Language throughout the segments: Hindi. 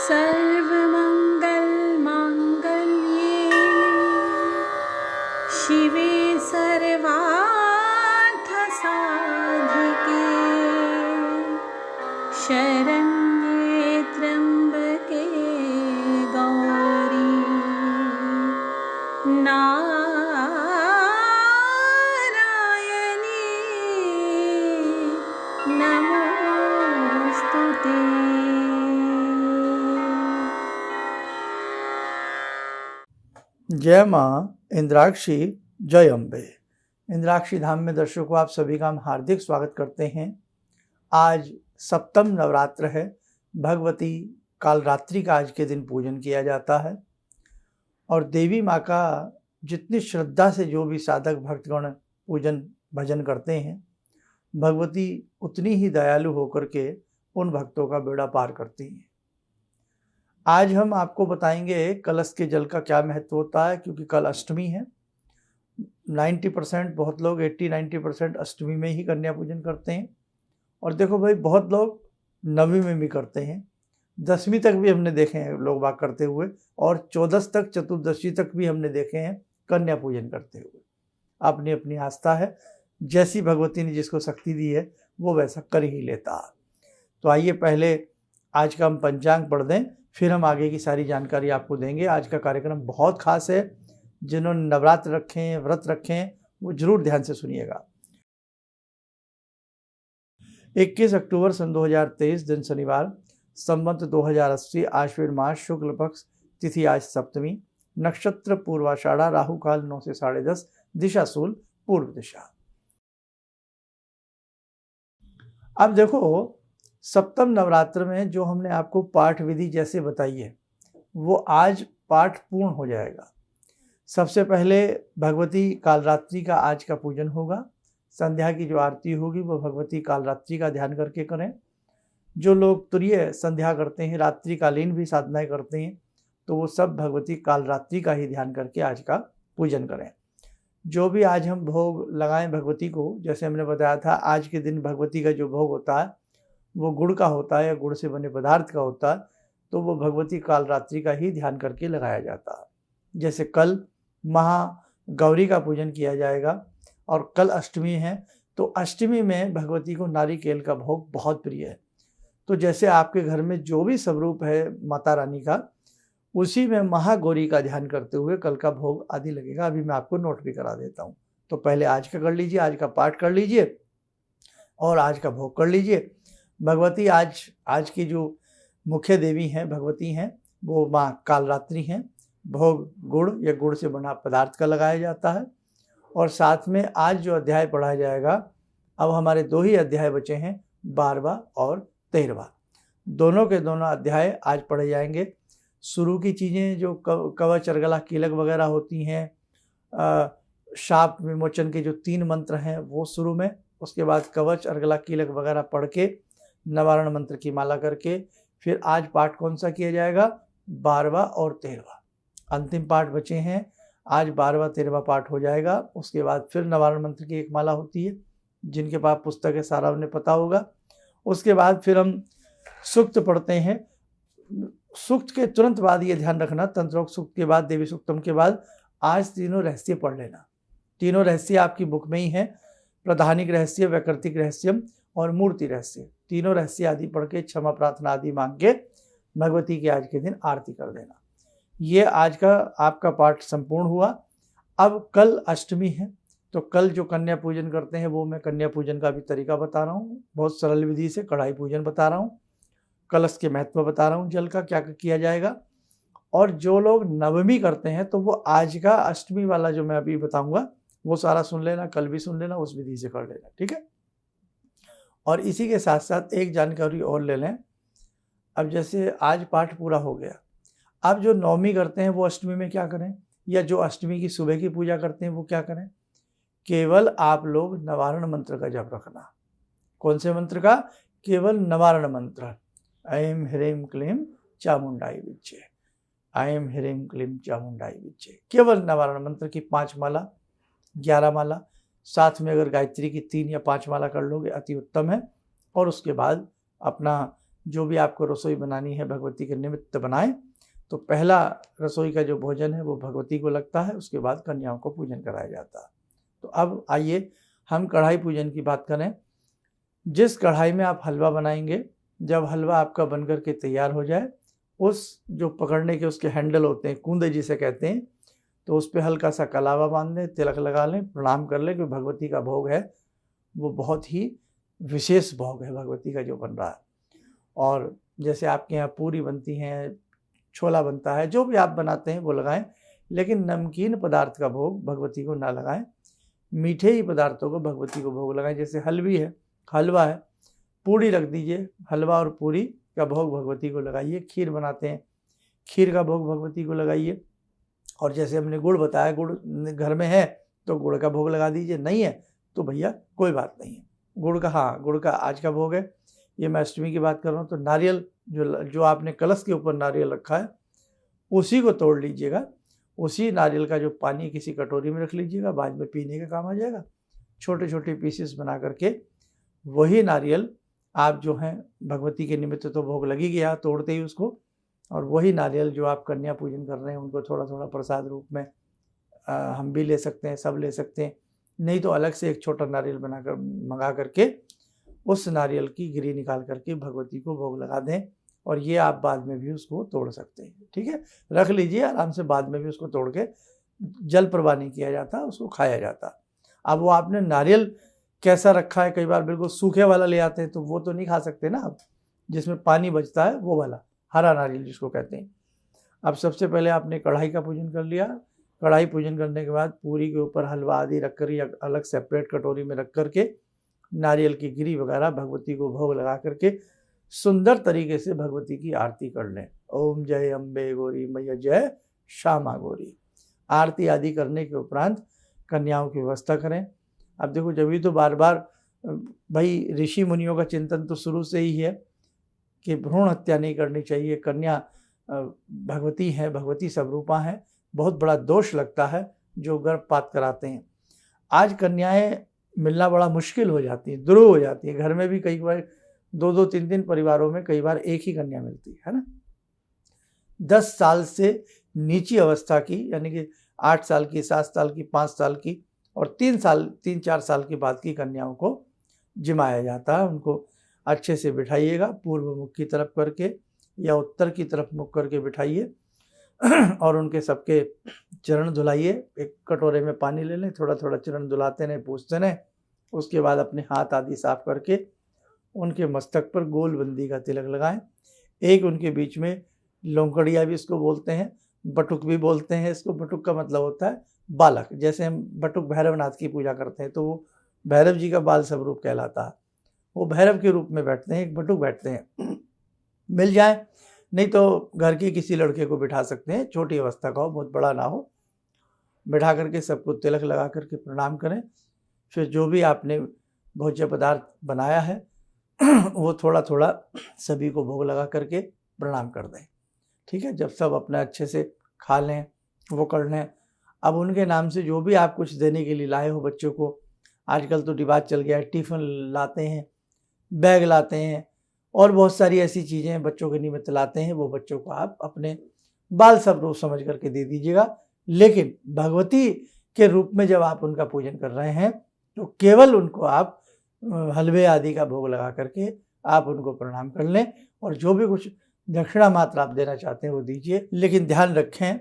सर्वमङ्गलमाङ्गल्ये शिवे सर्वार्थसाधिके शरण्ये त्र्यम्बके गौरी नारायणी नमोस्तुते। जय माँ इंद्राक्षी, जय अम्बे। इंद्राक्षी धाम में दर्शकों आप सभी का हम हार्दिक स्वागत करते हैं। आज सप्तम नवरात्र है। भगवती कालरात्रि का आज के दिन पूजन किया जाता है और देवी माँ का जितनी श्रद्धा से जो भी साधक भक्तगण पूजन भजन करते हैं, भगवती उतनी ही दयालु होकर के उन भक्तों का बेड़ा पार करती हैं। आज हम आपको बताएंगे कलश के जल का क्या महत्व होता है, क्योंकि कल अष्टमी है। 90% बहुत लोग 80-90% अष्टमी में ही कन्या पूजन करते हैं। और देखो भाई, बहुत लोग नवमी में भी करते हैं, 10वीं तक भी हमने देखे हैं लोग बाग करते हुए, और 14 तक चतुर्दशी तक भी हमने देखे हैं कन्या पूजन करते हुए। अपनी अपनी आस्था है, जैसी भगवती ने जिसको शक्ति दी है वो वैसा कर ही लेता। तो आइए पहले आज का हम पंचांग पढ़ दें, फिर हम आगे की सारी जानकारी आपको देंगे। आज का कार्यक्रम बहुत खास है। जिन्होंने नवरात्र रखे हैं, व्रत रखे हैं, वो जरूर ध्यान से सुनिएगा। 21 अक्टूबर सन 2023 दिन शनिवार, संवत 2080, आश्विन मास, शुक्ल पक्ष, तिथि आज सप्तमी, नक्षत्र पूर्वाषाढ़ा, राहु काल 9 से 10:30, दिशा शूल पूर्व दिशा। अब देखो, सप्तम नवरात्र में जो हमने आपको पाठ विधि जैसे बताई है, वो आज पाठ पूर्ण हो जाएगा। सबसे पहले भगवती कालरात्रि का आज का पूजन होगा। संध्या की जो आरती होगी वो भगवती कालरात्रि का ध्यान करके करें। जो लोग तुरीय संध्या करते हैं, रात्रिकालीन भी साधनाएं करते हैं, तो वो सब भगवती कालरात्रि का ही ध्यान करके आज का पूजन करें। जो भी आज हम भोग लगाएं भगवती को, जैसे हमने बताया था, आज के दिन भगवती का जो भोग होता है वो गुड़ का होता है या गुड़ से बने पदार्थ का होता है, तो वो भगवती कालरात्रि का ही ध्यान करके लगाया जाता है। जैसे कल महागौरी का पूजन किया जाएगा और कल अष्टमी है, तो अष्टमी में भगवती को नारिकेल का भोग बहुत प्रिय है। तो जैसे आपके घर में जो भी स्वरूप है माता रानी का, उसी में महागौरी का ध्यान करते हुए कल का भोग आदि लगेगा। अभी मैं आपको नोट भी करा देता हूँ। तो पहले आज का कर लीजिए, आज का पाठ कर लीजिए और आज का भोग कर लीजिए। भगवती आज की जो मुख्य देवी हैं, भगवती हैं, वो माँ कालरात्रि हैं। भोग गुड़ या गुड़ से बना पदार्थ का लगाया जाता है। और साथ में आज जो अध्याय पढ़ा जाएगा, अब हमारे 2 ही अध्याय बचे हैं, 12वां और 13वां। दोनों के दोनों अध्याय आज पढ़े जाएंगे। शुरू की चीज़ें जो कवच, अर्गला, कीलक वगैरह होती हैं, शाप विमोचन के जो 3 मंत्र हैं वो शुरू में, उसके बाद कवच, अर्गला, कीलक वगैरह पढ़ के नवारण मंत्र की माला करके फिर आज पाठ कौन सा किया जाएगा, 12वां और 13वां। अंतिम पाठ बचे हैं, आज 12वां 13वां पाठ हो जाएगा। उसके बाद फिर नवारण मंत्र की एक माला होती है, जिनके पास पुस्तक है सारा उन्हें पता होगा। उसके बाद फिर हम सूक्त पढ़ते हैं। सूक्त के तुरंत बाद ये ध्यान रखना, तंत्रोक्त सूक्त के बाद, देवी सूक्तम के बाद आज तीनों रहस्य पढ़ लेना। तीनों रहस्य आपकी बुक में ही हैं, प्रधानिक रहस्य, वैकृतिक रहस्यम और मूर्ति रहस्य। तीनों रहस्य आदि पढ़ के क्षमा प्रार्थना आदि मांग के भगवती की आज के दिन आरती कर देना। ये आज का आपका पाठ संपूर्ण हुआ। अब कल अष्टमी है, तो कल जो कन्या पूजन करते हैं वो मैं कन्या पूजन का भी तरीका बता रहा हूँ। बहुत सरल विधि से कढ़ाई पूजन बता रहा हूँ, कलश के महत्व बता रहा हूँ, जल का क्या किया जाएगा। और जो लोग नवमी करते हैं तो वो आज का अष्टमी वाला जो मैं अभी बताऊँगा वो सारा सुन लेना, कल भी सुन लेना, उस विधि से कर लेना, ठीक है। और इसी के साथ साथ एक जानकारी और ले लें। अब जैसे आज पाठ पूरा हो गया, अब जो नवमी करते हैं वो अष्टमी में क्या करें, या जो अष्टमी की सुबह की पूजा करते हैं वो क्या करें। केवल आप लोग नवारण मंत्र का जप रखना। कौन से मंत्र का? केवल नवारण मंत्र। ऐं ह्रीं क्लीं चामुंडाई विच्चे, ऐं ह्रीं क्लीं चामुंडाई विच्चे। केवल नवारण मंत्र की 5 माला, 11 माला, साथ में अगर गायत्री की 3 या 5 माला कर लोगे अति उत्तम है। और उसके बाद अपना जो भी आपको रसोई बनानी है भगवती के निमित्त बनाएं। तो पहला रसोई का जो भोजन है वो भगवती को लगता है, उसके बाद कन्याओं को पूजन कराया जाता है। तो अब आइए हम कढ़ाई पूजन की बात करें। जिस कढ़ाई में आप हलवा बनाएंगे, जब हलवा आपका बनकर के तैयार हो जाए, उस जो पकड़ने के उसके हैंडल होते हैं, कूंदे जिसे कहते हैं, तो उस पर हल्का सा कलावा बांध दें, तिलक लगा लें, प्रणाम कर लें कि भगवती का भोग है वो बहुत ही विशेष भोग है भगवती का जो बन रहा है। और जैसे आपके यहाँ पूरी बनती हैं, छोला बनता है, जो भी आप बनाते हैं वो लगाएं, लेकिन नमकीन पदार्थ का भोग भगवती को ना लगाएं। मीठे ही पदार्थों को भगवती को भोग लगाएं। जैसे हलवा है, पूड़ी रख दीजिए, हलवा और पूड़ी का भोग भगवती को लगाइए। खीर बनाते हैं, खीर का भोग भगवती को लगाइए। और जैसे हमने गुड़ बताया, गुड़ घर में है तो गुड़ का भोग लगा दीजिए, नहीं है तो भैया कोई बात नहीं है। गुड़ का आज का भोग है, ये मैं अष्टमी की बात कर रहा हूँ। तो नारियल जो आपने कलश के ऊपर नारियल रखा है, उसी को तोड़ लीजिएगा, उसी नारियल का जो पानी किसी कटोरी में रख लीजिएगा, बाद में पीने का काम आ जाएगा। छोटे छोटे पीसेस बना करके वही नारियल आप जो हैं भगवती के निमित्त तो भोग लगी गया तोड़ते ही उसको, और वही नारियल जो आप कन्या पूजन कर रहे हैं उनको थोड़ा थोड़ा प्रसाद रूप में हम भी ले सकते हैं, सब ले सकते हैं, नहीं तो अलग से एक छोटा नारियल बनाकर मंगा करके उस नारियल की गिरी निकाल करके भगवती को भोग लगा दें। और ये आप बाद में भी उसको तोड़ सकते हैं, ठीक है, रख लीजिए आराम से, बाद में भी उसको तोड़ के जल प्रवाह नहीं किया जाता, उसको खाया जाता। अब वो आपने नारियल कैसा रखा है, कई बार बिल्कुल सूखे वाला ले आते हैं तो वो तो नहीं खा सकते ना आप, जिसमें पानी बचता है वो वाला हरा नारियल जिसको कहते हैं। अब सबसे पहले आपने कढ़ाई का पूजन कर लिया। कढ़ाई पूजन करने के बाद पूरी के ऊपर हलवा आदि रख कर या अलग सेपरेट कटोरी में रख करके नारियल की गिरी वगैरह भगवती को भोग लगा करके सुंदर तरीके से भगवती की आरती कर लें। ओम जय अम्बे गौरी मैया जय श्यामा गौरी। आरती आदि करने के उपरांत कन्याओं की व्यवस्था करें। अब देखो, जब भी तो बार बार भाई ऋषि मुनियों का चिंतन तो शुरू से ही है कि भ्रूण हत्या नहीं करनी चाहिए। कन्या भगवती है, भगवती स्वरूपा है, बहुत बड़ा दोष लगता है जो गर्भपात कराते हैं। आज कन्याएं मिलना बड़ा मुश्किल हो जाती है, दुरूह हो जाती है। घर में भी कई बार 2-2, 3-3 परिवारों में कई बार एक ही कन्या मिलती है ना। 10 साल से नीची अवस्था की, यानी कि 8 साल की, 7 साल की, 5 साल की और 3-4 साल की बाद की कन्याओं को जिमाया जाता है। उनको अच्छे से बिठाइएगा, पूर्व मुख की तरफ करके या उत्तर की तरफ मुख करके बिठाइए और उनके सबके चरण धुलाइए। एक कटोरे में पानी ले लें, थोड़ा थोड़ा चरण धुलाते रहें, पूछते रहें। उसके बाद अपने हाथ आदि साफ करके उनके मस्तक पर गोलबंदी का तिलक लगाएं। एक उनके बीच में लौंकड़िया भी इसको बोलते हैं, बटुक भी बोलते हैं इसको। बटुक का मतलब होता है बालक। जैसे हम बटुक भैरवनाथ की पूजा करते हैं तो वो भैरव जी का बाल स्वरूप कहलाता है। वो भैरव के रूप में बैठते हैं, एक बटुक बैठते हैं। मिल जाए, नहीं तो घर के किसी लड़के को बिठा सकते हैं, छोटी अवस्था का हो, बहुत बड़ा ना हो। बिठा करके सबको तिलक लगा करके प्रणाम करें। फिर जो भी आपने भोज्य पदार्थ बनाया है वो थोड़ा थोड़ा सभी को भोग लगा करके प्रणाम कर दें, ठीक है। जब सब अपना अच्छे से खा लें, वो कर लें, अब उनके नाम से जो भी आप कुछ देने के लिए लाए हो बच्चों को, आजकल तो रिवाज चल गया है, टिफ़िन लाते हैं, बैग लाते हैं और बहुत सारी ऐसी चीज़ें बच्चों के निमित्त लाते हैं, वो बच्चों को आप अपने बाल स्वरूप समझ करके दे दीजिएगा। लेकिन भगवती के रूप में जब आप उनका पूजन कर रहे हैं तो केवल उनको आप हलवे आदि का भोग लगा करके आप उनको प्रणाम कर लें, और जो भी कुछ दक्षिणा मात्र आप देना चाहते हैं वो दीजिए। लेकिन ध्यान रखें,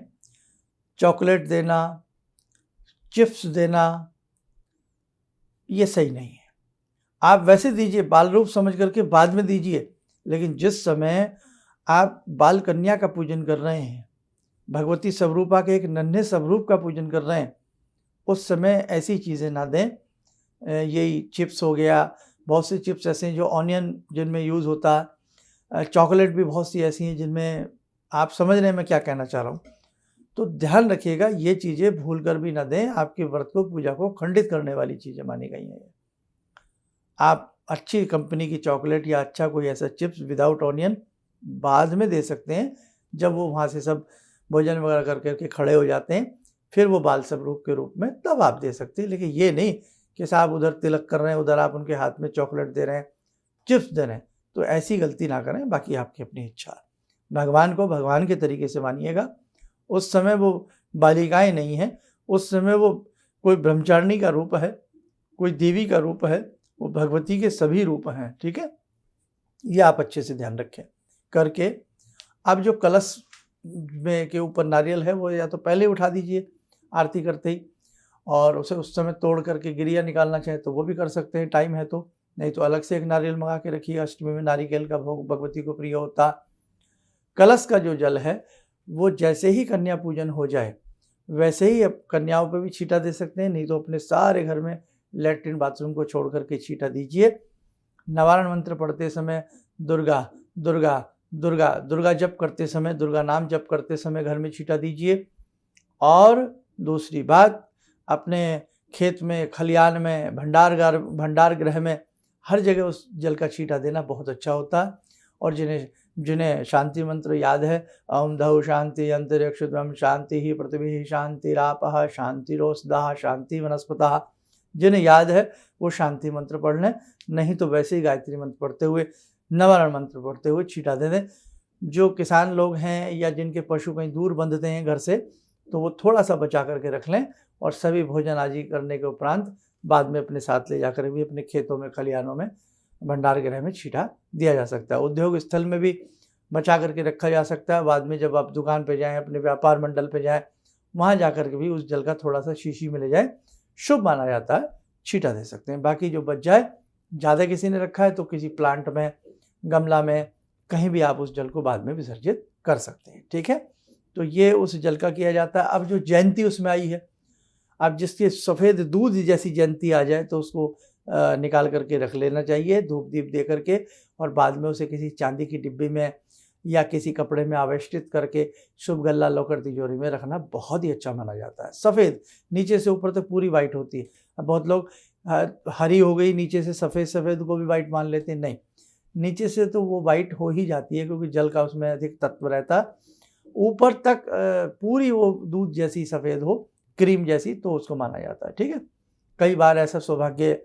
चॉकलेट देना, चिप्स देना, ये सही नहीं है। आप वैसे दीजिए, बाल रूप समझ करके बाद में दीजिए, लेकिन जिस समय आप बाल कन्या का पूजन कर रहे हैं, भगवती स्वरूपा के एक नन्हे स्वरूप का पूजन कर रहे हैं, उस समय ऐसी चीज़ें ना दें। यही चिप्स हो गया, बहुत सी चिप्स ऐसे हैं जो ऑनियन जिनमें यूज़ होता है, चॉकलेट भी बहुत सी ऐसी हैं जिनमें, आप समझ रहे हैं मैं क्या कहना चाह रहा हूँ। तो ध्यान रखिएगा, ये चीज़ें भूल कर भी ना दें, आपके व्रत को, पूजा को खंडित करने वाली चीज़ें मानी गई हैं। आप अच्छी कंपनी की चॉकलेट या अच्छा कोई ऐसा चिप्स विदाउट ऑनियन बाद में दे सकते हैं, जब वो वहाँ से सब भोजन वगैरह कर करके खड़े हो जाते हैं, फिर वो बाल स्वरूप के रूप में तब आप दे सकते हैं। लेकिन ये नहीं कि साहब उधर तिलक कर रहे हैं, उधर आप उनके हाथ में चॉकलेट दे रहे हैं, चिप्स दे रहे हैं, तो ऐसी गलती ना करें, बाकी आपकी अपनी इच्छा। भगवान को भगवान के तरीके से मानिएगा। उस समय वो बालिकाएं नहीं हैं, उस समय वो कोई ब्रह्मचारिणी का रूप है, कोई देवी का रूप है, वो भगवती के सभी रूप हैं। ठीक है, ये आप अच्छे से ध्यान रखें करके। अब जो कलश में के ऊपर नारियल है वो या तो पहले उठा दीजिए आरती करते ही, और उसे उस समय तोड़ करके गिरिया निकालना चाहे तो वो भी कर सकते हैं, टाइम है तो। नहीं तो अलग से एक नारियल मंगा के रखिए, अष्टमी में नारिकेल का भोग भगवती को प्रिय होता। कलश का जो जल है वो जैसे ही कन्या पूजन हो जाए वैसे ही अब कन्याओं पे भी छींटा दे सकते हैं, नहीं तो अपने सारे घर में लैट्रिन बाथरूम को छोड़ करके छींटा दीजिए। नवारण मंत्र पढ़ते समय दुर्गा दुर्गा दुर्गा दुर्गा जप करते समय, दुर्गा नाम जप करते समय घर में छींटा दीजिए। और दूसरी बात, अपने खेत में, खलियान में, भंडार गृह में हर जगह उस जल का छींटा देना बहुत अच्छा होता है। और जिन्हें शांति मंत्र याद है, ओम धौ शांति अंतरिक्षम शांति ही पृथ्वी शांतिरापः शांतिरोषधः शांति वनस्पतः, जिन्हें याद है वो शांति मंत्र पढ़ लें, नहीं तो वैसे ही गायत्री मंत्र पढ़ते हुए, नवारण मंत्र पढ़ते हुए छींटा दे दें। जो किसान लोग हैं या जिनके पशु कहीं दूर बंधते हैं घर से, तो वो थोड़ा सा बचा करके रख लें, और सभी भोजन आदि करने के उपरांत बाद में अपने साथ ले जाकर भी अपने खेतों में, खलिहानों में, भंडार गृह में छींटा दिया जा सकता है। उद्योग स्थल में भी बचा करके रखा जा सकता है। बाद में जब आप दुकान पे जाएं, अपने व्यापार मंडल पे जाएं, वहाँ जा कर के भी उस जल का थोड़ा सा शीशी में ले जाए, शुभ माना जाता है, छींटा दे सकते हैं। बाकी जो बच जाए, ज़्यादा किसी ने रखा है तो किसी प्लांट में, गमला में, कहीं भी आप उस जल को बाद में विसर्जित कर सकते हैं। ठीक है, तो ये उस जल का किया जाता है। अब जो जयंती उसमें आई है, अब जिसकी सफ़ेद दूध जैसी जयंती आ जाए तो उसको निकाल करके रख लेना चाहिए, धूप दीप दे करके, और बाद में उसे किसी चांदी की डिब्बी में या किसी कपड़े में आवेष्टित करके शुभ गल्ला लॉकर तिजोरी में रखना बहुत ही अच्छा माना जाता है। सफ़ेद नीचे से ऊपर तक पूरी वाइट होती है। अब बहुत लोग हरी हो गई नीचे से सफ़ेद को भी वाइट मान लेते हैं, नहीं, नीचे से तो वो वाइट हो ही जाती है क्योंकि जल का उसमें अधिक तत्व रहता है। ऊपर तक पूरी वो दूध जैसी सफ़ेद हो, क्रीम जैसी, तो उसको माना जाता है। ठीक है, कई बार ऐसा सौभाग्य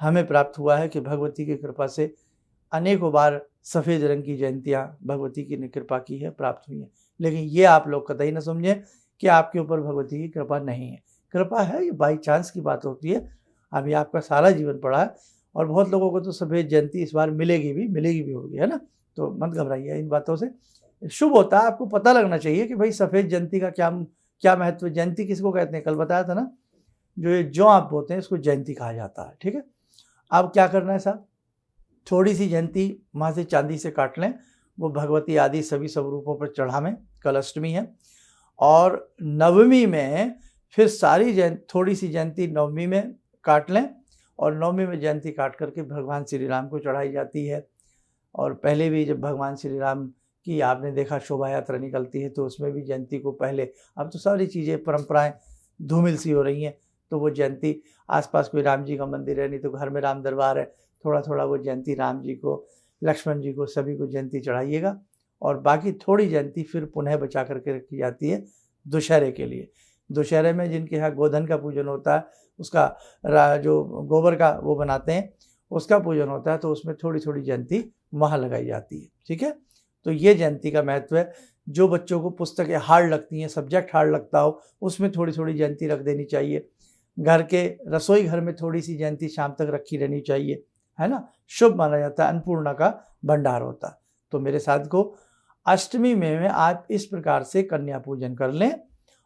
हमें प्राप्त हुआ है कि भगवती की कृपा से अनेकों बार सफ़ेद रंग की जयंतियाँ भगवती की ने कृपा की है, प्राप्त हुई हैं। लेकिन ये आप लोग कतई न समझें कि आपके ऊपर भगवती की कृपा नहीं है। कृपा है, ये बाई चांस की बात होती है। अभी आपका सारा जीवन पड़ा है, और बहुत लोगों को तो सफ़ेद जयंती इस बार मिलेगी भी होगी, है ना। तो मत घबराइए इन बातों से, शुभ होता है। आपको पता लगना चाहिए कि भाई सफ़ेद जयंती का क्या महत्व। जयंती किसको कहते हैं, कल बताया था ना, जो ये जौ आप बोते हैं इसको जयंती कहा जाता है। ठीक है, अब क्या करना है साहब, थोड़ी सी जयंती वहाँ से चांदी से काट लें, वो भगवती आदि सभी स्वरूपों पर चढ़ावें। कल अष्टमी है, और नवमी में फिर थोड़ी सी जयंती नवमी में काट लें, और नवमी में जयंती काट करके भगवान श्री राम को चढ़ाई जाती है। और पहले भी जब भगवान श्री राम की आपने देखा शोभा यात्रा निकलती है तो उसमें भी जयंती को पहले, अब तो सारी चीज़ें परंपराएं धूमिल सी हो रही हैं, तो वो जयंती आसपास कोई राम जी का मंदिर है, नहीं तो घर में राम दरबार है, थोड़ा थोड़ा वो जयंती राम जी को, लक्ष्मण जी को, सभी को जयंती चढ़ाइएगा। और बाकी थोड़ी जयंती फिर पुनः बचा करके रखी जाती है दशहरे के लिए। दशहरे में जिनके यहाँ गोधन का पूजन होता है, उसका जो गोबर का वो बनाते हैं उसका पूजन होता है, तो उसमें थोड़ी थोड़ी जयंती वहाँ लगाई जाती है। ठीक है, तो ये जयंती का महत्व है। जो बच्चों को पुस्तकें हार्ड लगती हैं, सब्जेक्ट हार्ड लगता हो, उसमें थोड़ी थोड़ी जयंती रख देनी चाहिए। घर के रसोई घर में थोड़ी सी जयंती शाम तक रखी रहनी चाहिए, है ना, शुभ माना जाता है, अन्नपूर्णा का भंडार होता है। तो मेरे साथ को अष्टमी में आप इस प्रकार से कन्या पूजन कर लें,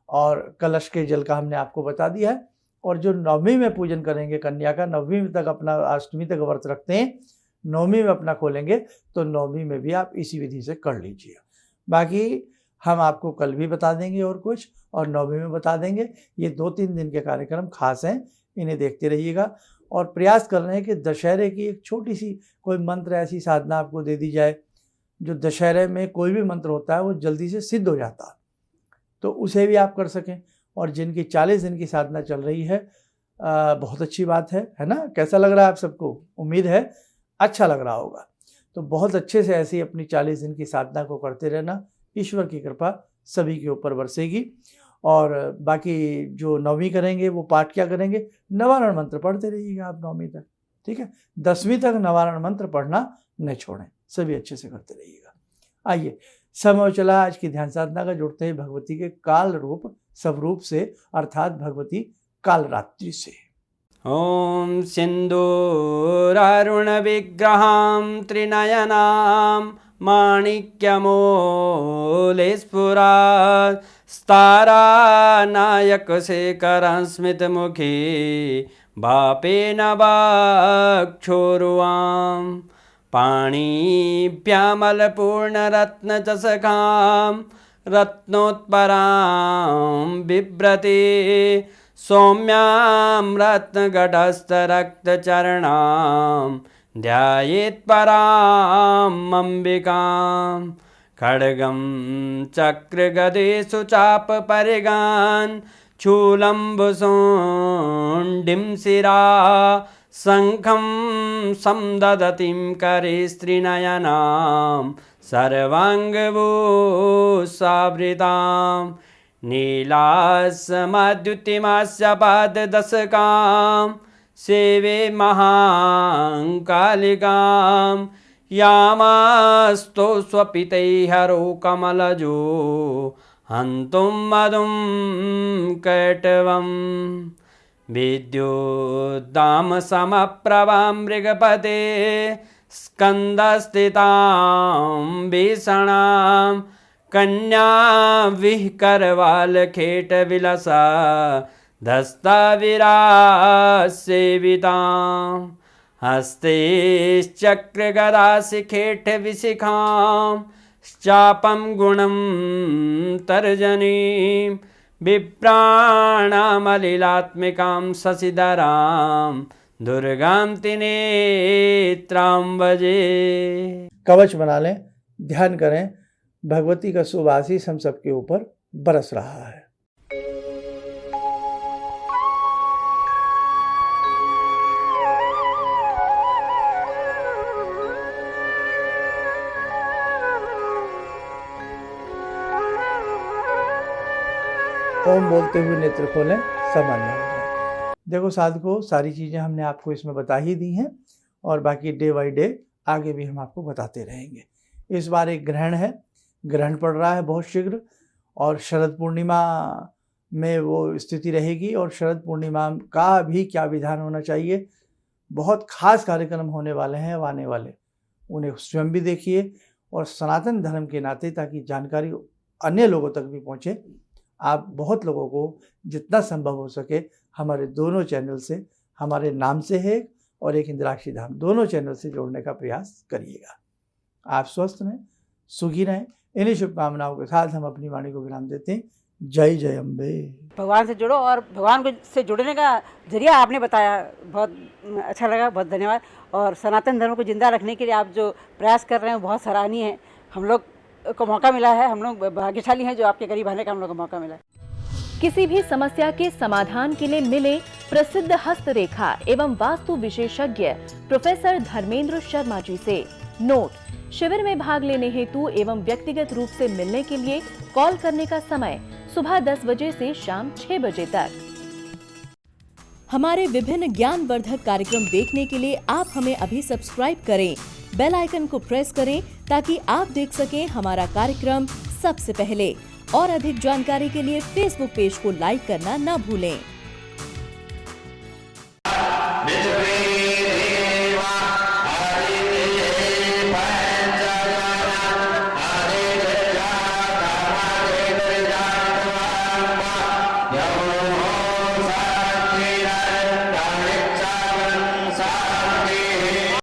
और कलश के जल का हमने आपको बता दिया है। और जो नवमी में पूजन करेंगे कन्या का, नवमी तक अपना, अष्टमी तक व्रत रखते हैं, नवमी में अपना खोलेंगे, तो नवमी में भी आप इसी विधि से कर लीजिए। बाकी हम आपको कल भी बता देंगे और कुछ, और नवमी में बता देंगे। ये 2-3 दिन के कार्यक्रम खास हैं, इन्हें देखते रहिएगा। और प्रयास कर रहे हैं कि दशहरे की एक छोटी सी कोई मंत्र, ऐसी साधना आपको दे दी जाए जो दशहरे में कोई भी मंत्र होता है वो जल्दी से सिद्ध हो जाता है, तो उसे भी आप कर सकें। और जिनकी 40 दिन की साधना चल रही है, बहुत अच्छी बात है ना। कैसा लग रहा है आप सबको, उम्मीद है अच्छा लग रहा होगा। तो बहुत अच्छे से ऐसी अपनी 40 दिन की साधना को करते रहना, ईश्वर की कृपा सभी के ऊपर बरसेगी। और बाकी जो नवमी करेंगे वो पाठ क्या करेंगे, नवारण मंत्र पढ़ते रहिएगा आप नवमी तक, ठीक है। 10वीं तक नवारण मंत्र पढ़ना न छोड़ें, सभी अच्छे से करते रहिएगा। आइए, समय चला आज की ध्यान साधना का, जुड़ते हैं भगवती के काल रूप स्वरूप से, अर्थात भगवती कालरात्रि से। ॐ सिन्दूरारुणविग्रहां त्रिनयनां माणिक्यमूलस्फुरात् स्तारानायकशेखरं स्मितमुखी बापेन वाक्षोरुवां पाणिभ्यामलपूर्णरत्नचषकां रत्नोत्परां बिभ्रति सौम्यां रत्नगटस्थरक्तचरणां ध्यायेत् पराम् अम्बिकां खड्गं चक्रगदेषु चापपरिगान् शूलम्बुशोण्डिं शिरा शङ्खं संदधतीं करे स्त्रीनयनां सर्वाङ्गभूषावृतां नीलासमद्युतिमास्य पाददशकां सेवे महाकालिकां यामास्तो स्वपितैहरो कमलजो हन्तुं मधुं कैटवं विद्युद्दामसमप्रभां मृगपते स्कन्दस्थितां भीषणां कन्या विहकरवालखेटविलसा धस्ताविरासेवितां हस्तैश्चक्रगदाशिखेटविशिखां चापं गुणं तर्जनीं विप्राणामलिलात्मिकां शशिधरां दुर्गां त्रिनेत्रां भजे। कवच बना लें, ध्यान करें, भगवती का शुभ आशीष हम सबके ऊपर बरस रहा है। ओम बोलते हुए नेत्र खोलें, सामान्य हो जाए। देखो साधकों, सारी चीज़ें हमने आपको इसमें बता ही दी हैं और बाकी डे बाई डे आगे भी हम आपको बताते रहेंगे। इस बार एक ग्रहण है, ग्रहण पड़ रहा है बहुत शीघ्र, और शरद पूर्णिमा में वो स्थिति रहेगी, और शरद पूर्णिमा का भी क्या विधान होना चाहिए, बहुत खास कार्यक्रम होने वाले हैं अब आने वाले, उन्हें स्वयं भी देखिए और सनातन धर्म के नाते ताकि जानकारी अन्य लोगों तक भी पहुँचे, आप बहुत लोगों को जितना संभव हो सके हमारे दोनों चैनल से, हमारे नाम से है और एक इंद्राक्षी धाम, दोनों चैनल से जोड़ने का प्रयास करिएगा। आप स्वस्थ रहें, सुखी रहें, इन्हीं शुभकामनाओं के साथ हम अपनी वाणी को विराम देते हैं। जय जय अम्बे। भगवान से जुड़ो, और भगवान से जुड़ने का जरिया आपने बताया, बहुत अच्छा लगा, बहुत धन्यवाद। और सनातन धर्म को जिंदा रखने के लिए आप जो प्रयास कर रहे हैं बहुत सराहनीय है। हम लोग को मौका मिला है, हम लोग भाग्यशाली हैं जो आपके करीब आने का हम लोग को मौका मिला है। किसी भी समस्या के समाधान के लिए मिले प्रसिद्ध हस्तरेखा एवं वास्तु विशेषज्ञ प्रोफेसर धर्मेंद्र शर्मा जी से। नोट: शिविर में भाग लेने हेतु एवं व्यक्तिगत रूप से मिलने के लिए कॉल करने का समय सुबह 10 बजे से शाम 6 बजे तक। हमारे विभिन्न ज्ञानवर्धक कार्यक्रम देखने के लिए आप हमें अभी सब्सक्राइब करें, बेल आइकन को प्रेस करें ताकि आप देख सकें हमारा कार्यक्रम सबसे पहले। और अधिक जानकारी के लिए फेसबुक पेज को लाइक करना न भूलें।